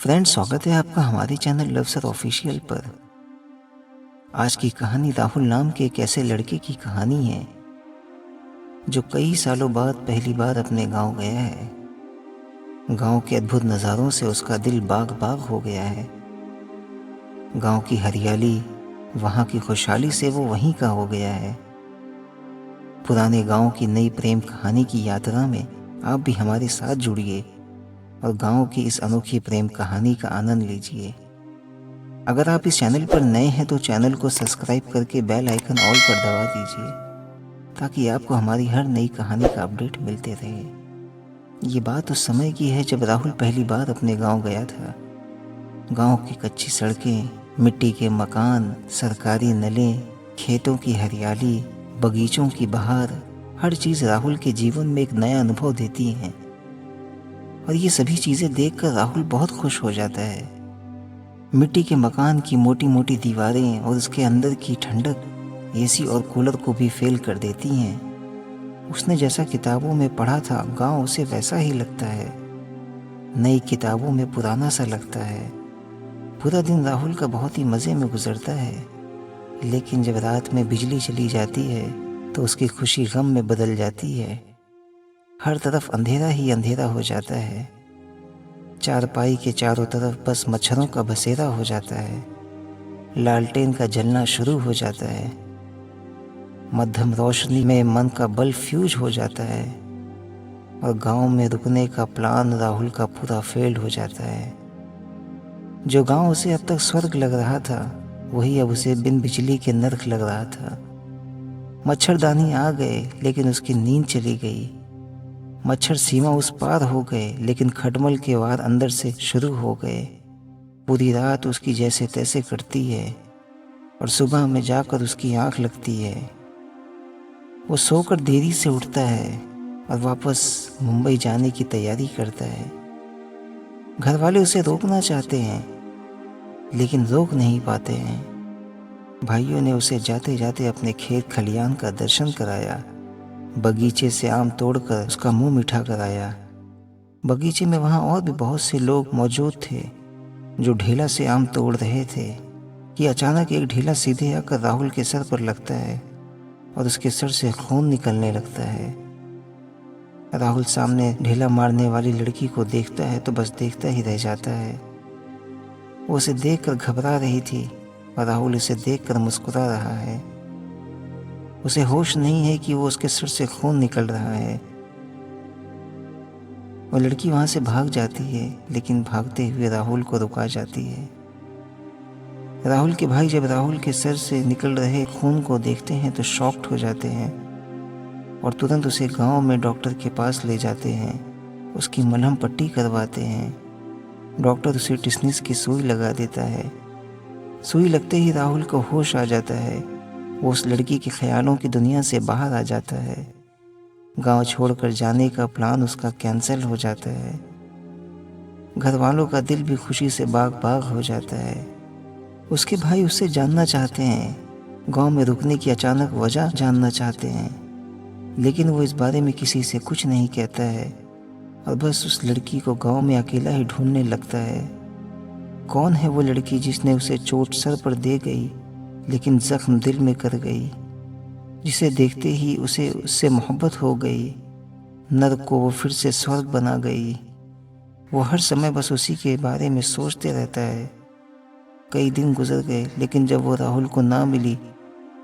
Friends, स्वागत है आपका हमारे चैनल लव सर ऑफिशियल पर। आज की कहानी राहुल नाम के एक ऐसे लड़के की कहानी है जो कई सालों बाद पहली बार अपने गांव गया है। गांव के अद्भुत नज़ारों से उसका दिल बाग बाग हो गया है। गांव की हरियाली, वहां की खुशहाली से वो वहीं का हो गया है। पुराने गांव की नई प्रेम कहानी की यात्रा में आप भी हमारे साथ जुड़िए और गांव की इस अनोखी प्रेम कहानी का आनंद लीजिए। अगर आप इस चैनल पर नए हैं तो चैनल को सब्सक्राइब करके बेल आइकन ऑल पर दबा दीजिए ताकि आपको हमारी हर नई कहानी का अपडेट मिलते रहे। ये बात उस समय की है जब राहुल पहली बार अपने गांव गया था। गांव की कच्ची सड़कें, मिट्टी के मकान, सरकारी नलें, खेतों की हरियाली, बगीचों की बहार, हर चीज़ राहुल के जीवन में एक नया अनुभव देती हैं। और ये सभी चीज़ें देखकर राहुल बहुत खुश हो जाता है। मिट्टी के मकान की मोटी मोटी दीवारें और उसके अंदर की ठंडक एसी और कूलर को भी फेल कर देती हैं। उसने जैसा किताबों में पढ़ा था, गांव उसे वैसा ही लगता है। नई किताबों में पुराना सा लगता है। पूरा दिन राहुल का बहुत ही मज़े में गुजरता है, लेकिन जब रात में बिजली चली जाती है तो उसकी खुशी गम में बदल जाती है। हर तरफ अंधेरा ही अंधेरा हो जाता है। चारपाई के चारों तरफ बस मच्छरों का बसेरा हो जाता है। लालटेन का जलना शुरू हो जाता है। मध्यम रोशनी में मन का बल्ब फ्यूज हो जाता है और गांव में रुकने का प्लान राहुल का पूरा फेल हो जाता है। जो गांव उसे अब तक स्वर्ग लग रहा था, वही अब उसे बिन बिजली के नर्क लग रहा था। मच्छरदानी आ गए लेकिन उसकी नींद चली गई। मच्छर सीमा उस पार हो गए लेकिन खटमल के वार अंदर से शुरू हो गए। पूरी रात उसकी जैसे तैसे कटती है और सुबह में जाकर उसकी आंख लगती है। वो सोकर देरी से उठता है और वापस मुंबई जाने की तैयारी करता है। घर वाले उसे रोकना चाहते हैं लेकिन रोक नहीं पाते हैं। भाइयों ने उसे जाते जाते अपने खेत खलियान का दर्शन कराया। बगीचे से आम तोड़कर उसका मुंह मीठा कराया। बगीचे में वहाँ और भी बहुत से लोग मौजूद थे जो ढेला से आम तोड़ रहे थे कि अचानक एक ढेला सीधे आकर राहुल के सर पर लगता है और उसके सर से खून निकलने लगता है। राहुल सामने ढेला मारने वाली लड़की को देखता है तो बस देखता ही रह जाता है। वो उसे देखकर घबरा रही थी और राहुल उसे देखकर मुस्कुरा रहा है। उसे होश नहीं है कि वो उसके सर से खून निकल रहा है। वो लड़की वहां से भाग जाती है लेकिन भागते हुए राहुल को रुका जाती है। राहुल के भाई जब राहुल के सर से निकल रहे खून को देखते हैं तो शॉक्ड हो जाते हैं और तुरंत उसे गांव में डॉक्टर के पास ले जाते हैं। उसकी मलहम पट्टी करवाते हैं। डॉक्टर उसे टिसनिस की सुई लगा देता है। सुई लगते ही राहुल को होश आ जाता है। वो उस लड़की के ख्यालों की दुनिया से बाहर आ जाता है। गांव छोड़कर जाने का प्लान उसका कैंसिल हो जाता है। घर वालों का दिल भी खुशी से बाग बाग हो जाता है। उसके भाई उससे जानना चाहते हैं, गांव में रुकने की अचानक वजह जानना चाहते हैं, लेकिन वो इस बारे में किसी से कुछ नहीं कहता है और बस उस लड़की को गांव में अकेला ही ढूंढने लगता है। कौन है वो लड़की जिसने उसे चोट सर पर दे गई लेकिन जख्म दिल में कर गई, जिसे देखते ही उसे उससे मोहब्बत हो गई, नर्क को वो फिर से स्वर्ग बना गई। वो हर समय बस उसी के बारे में सोचते रहता है। कई दिन गुजर गए लेकिन जब वो राहुल को ना मिली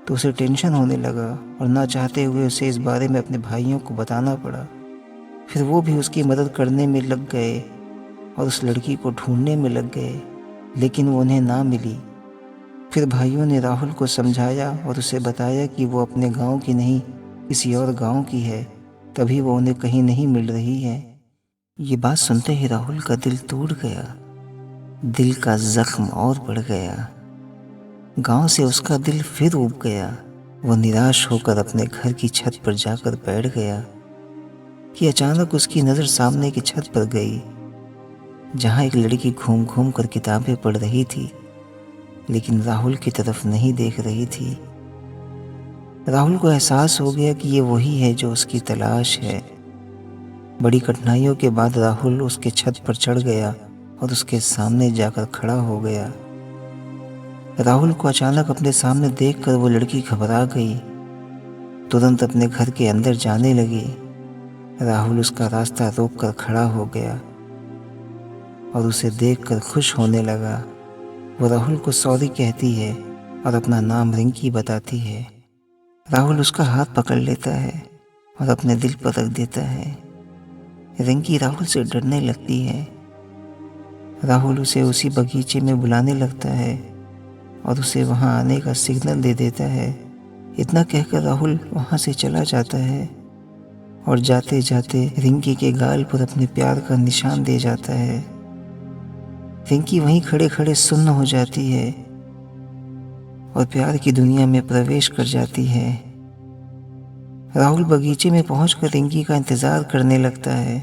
तो उसे टेंशन होने लगा और ना चाहते हुए उसे इस बारे में अपने भाइयों को बताना पड़ा। फिर वो भी उसकी मदद करने में लग गए और उस लड़की को ढूंढने में लग गए, लेकिन वो उन्हें ना मिली। फिर भाइयों ने राहुल को समझाया और उसे बताया कि वो अपने गांव की नहीं किसी और गांव की है, तभी वो उन्हें कहीं नहीं मिल रही है। ये बात सुनते ही राहुल का दिल टूट गया। दिल का जख्म और बढ़ गया। गांव से उसका दिल फिर ऊब गया। वो निराश होकर अपने घर की छत पर जाकर बैठ गया कि अचानक उसकी नज़र सामने की छत पर गई, जहाँ एक लड़की घूम घूम कर किताबें पढ़ रही थी लेकिन राहुल की तरफ नहीं देख रही थी। राहुल को एहसास हो गया कि ये वही है जो उसकी तलाश है। बड़ी कठिनाइयों के बाद राहुल उसके छत पर चढ़ गया और उसके सामने जाकर खड़ा हो गया। राहुल को अचानक अपने सामने देखकर वो लड़की घबरा गई, तुरंत अपने घर के अंदर जाने लगी। राहुल उसका रास्ता रोककर खड़ा हो गया और उसे देखकर खुश होने लगा। वो राहुल को सॉरी कहती है और अपना नाम रिंकी बताती है। राहुल उसका हाथ पकड़ लेता है और अपने दिल पर रख देता है। रिंकी राहुल से डरने लगती है। राहुल उसे उसी बगीचे में बुलाने लगता है और उसे वहां आने का सिग्नल दे देता है। इतना कहकर राहुल वहां से चला जाता है और जाते जाते रिंकी के गाल पर अपने प्यार का निशान दे जाता है। रिंकी वहीं खड़े खड़े सुन्न हो जाती है और प्यार की दुनिया में प्रवेश कर जाती है। राहुल बगीचे में पहुंचकर रिंकी का इंतजार करने लगता है,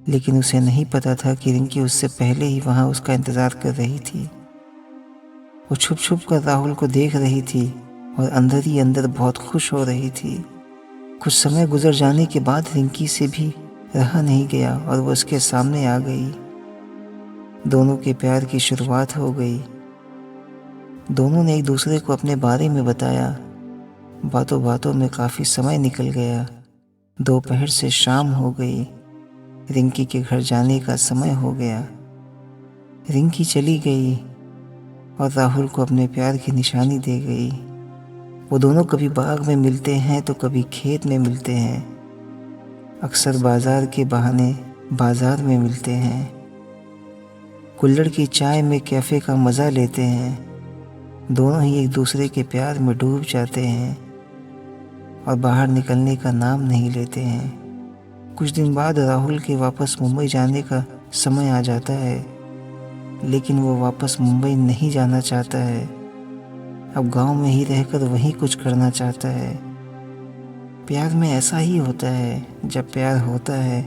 लेकिन उसे नहीं पता था कि रिंकी उससे पहले ही वहां उसका इंतजार कर रही थी। वो छुप छुप कर राहुल को देख रही थी और अंदर ही अंदर बहुत खुश हो रही थी। कुछ समय गुजर जाने के बाद रिंकी से भी रहा नहीं गया और वो उसके सामने आ गई। दोनों के प्यार की शुरुआत हो गई। दोनों ने एक दूसरे को अपने बारे में बताया। बातों बातों में काफ़ी समय निकल गया। दोपहर से शाम हो गई। रिंकी के घर जाने का समय हो गया। रिंकी चली गई और राहुल को अपने प्यार की निशानी दे गई। वो दोनों कभी बाग में मिलते हैं तो कभी खेत में मिलते हैं। अक्सर बाजार के बहाने बाजार में मिलते हैं। कुल्हड़ की चाय में कैफ़े का मज़ा लेते हैं। दोनों ही एक दूसरे के प्यार में डूब जाते हैं और बाहर निकलने का नाम नहीं लेते हैं। कुछ दिन बाद राहुल के वापस मुंबई जाने का समय आ जाता है, लेकिन वो वापस मुंबई नहीं जाना चाहता है। अब गांव में ही रहकर वहीं कुछ करना चाहता है। प्यार में ऐसा ही होता है, जब प्यार होता है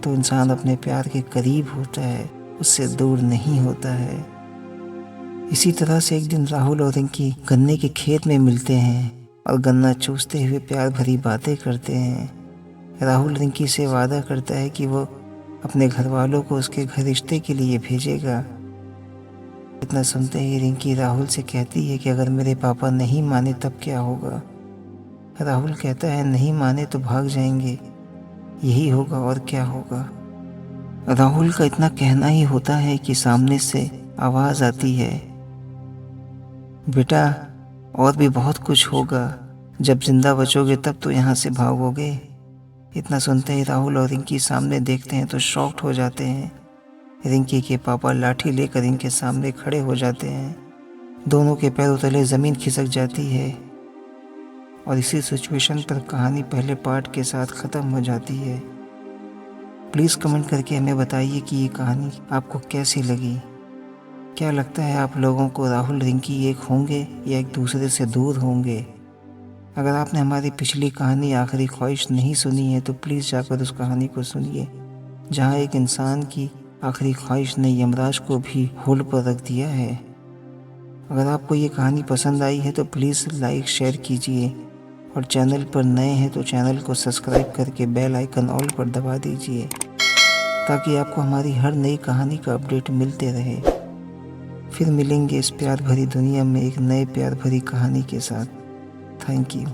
तो इंसान अपने प्यार के करीब होता है, उससे दूर नहीं होता है। इसी तरह से एक दिन राहुल और रिंकी गन्ने के खेत में मिलते हैं और गन्ना चूसते हुए प्यार भरी बातें करते हैं। राहुल रिंकी से वादा करता है कि वो अपने घर वालों को उसके घर रिश्ते के लिए भेजेगा। इतना सुनते ही रिंकी राहुल से कहती है कि अगर मेरे पापा नहीं माने तब क्या होगा। राहुल कहता है नहीं माने तो भाग जाएंगे, यही होगा और क्या होगा। राहुल का इतना कहना ही होता है कि सामने से आवाज़ आती है, बेटा और भी बहुत कुछ होगा, जब जिंदा बचोगे तब तो यहाँ से भागोगे। इतना सुनते ही राहुल और रिंकी सामने देखते हैं तो शॉक्ड हो जाते हैं। रिंकी के पापा लाठी लेकर इनके सामने खड़े हो जाते हैं। दोनों के पैरों तले ज़मीन खिसक जाती है और इसी सिचुएशन पर कहानी पहले पार्ट के साथ ख़त्म हो जाती है। प्लीज़ कमेंट करके हमें बताइए कि ये कहानी आपको कैसी लगी। क्या लगता है आप लोगों को राहुल रिंकी एक होंगे या एक दूसरे से दूर होंगे? अगर आपने हमारी पिछली कहानी आखिरी ख्वाहिश नहीं सुनी है तो प्लीज़ जाकर उस कहानी को सुनिए, जहाँ एक इंसान की आखिरी ख्वाहिश ने यमराज को भी होल्ड पर रख दिया है। अगर आपको ये कहानी पसंद आई है तो प्लीज़ लाइक शेयर कीजिए और चैनल पर नए हैं तो चैनल को सब्सक्राइब करके बेल आइकन ऑल पर दबा दीजिए, ताकि आपको हमारी हर नई कहानी का अपडेट मिलते रहे। फिर मिलेंगे इस प्यार भरी दुनिया में एक नए प्यार भरी कहानी के साथ। Thank you.